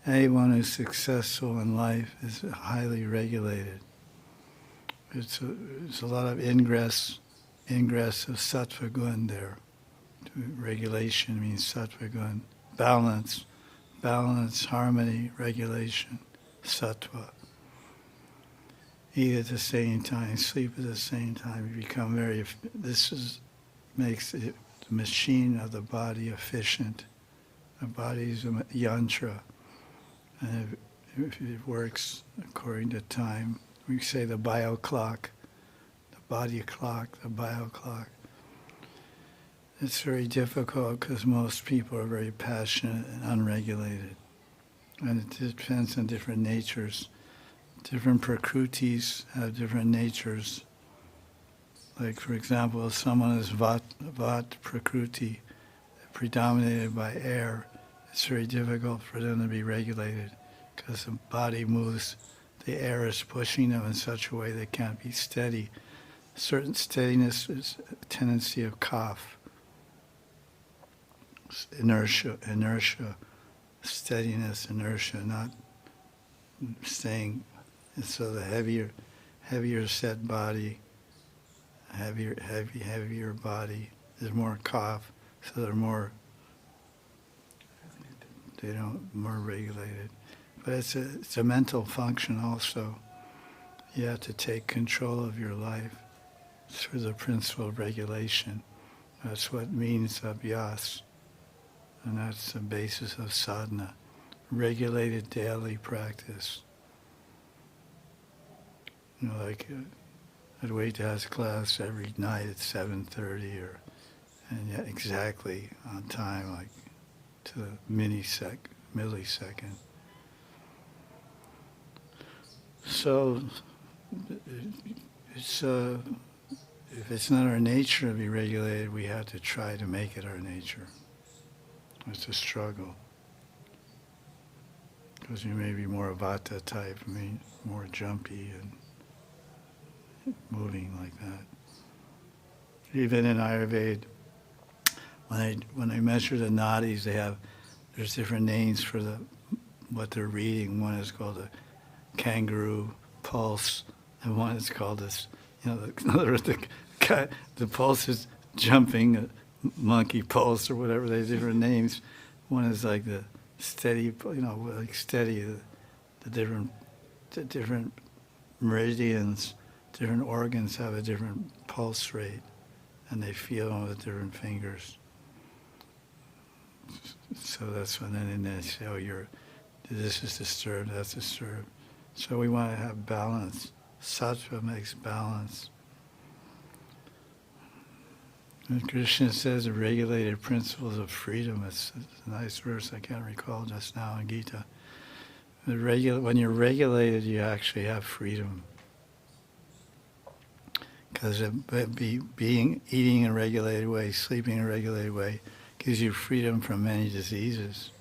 Anyone who's successful in life is highly regulated. It's a lot of ingress of sattva gun there. Regulation means sattva gun. Balance, harmony, regulation, sattva. Eat at the same time, sleep at the same time. You become makes the machine of the body efficient. The body is a yantra, and if it works according to time, we say the bio clock, the body clock, the bio clock. It's very difficult because most people are very passionate and unregulated. And it depends on different natures. Different prakrutis have different natures. Like, for example, if someone is vat prakruti, predominated by air, it's very difficult for them to be regulated because the body moves, the air is pushing them in such a way they can't be steady. Certain steadiness is a tendency of cough. Inertia, steadiness, inertia, not staying. And so the heavier set body, heavier body, there's more cough, so they're more regulated. But it's a mental function also. You have to take control of your life through the principle of regulation. That's what means abhyas. And that's the basis of sadhana. Regulated daily practice. You know, like Advaita has class every night at 7:30, and yet exactly on time, like to the millisecond. So it's if it's not our nature to be regulated, we have to try to make it our nature. It's a struggle. Because you may be more vata type, more jumpy and moving like that. Even in Ayurveda, when they measure the nadis, there's different names for what they're reading. One is called a kangaroo pulse, and one is called this. In other words, the pulse is jumping, a monkey pulse or whatever. They have different names. One is like the steady, like steady. The different meridians, different organs have a different pulse rate, and they feel them with different fingers. So that's when then they say, this is disturbed, that's disturbed. So we want to have balance. Sattva makes balance. And Krishna says the regulated principles of freedom. It's a nice verse I can't recall just now in Gita. When you're regulated, you actually have freedom. Because eating in a regulated way, sleeping in a regulated way, gives you freedom from many diseases.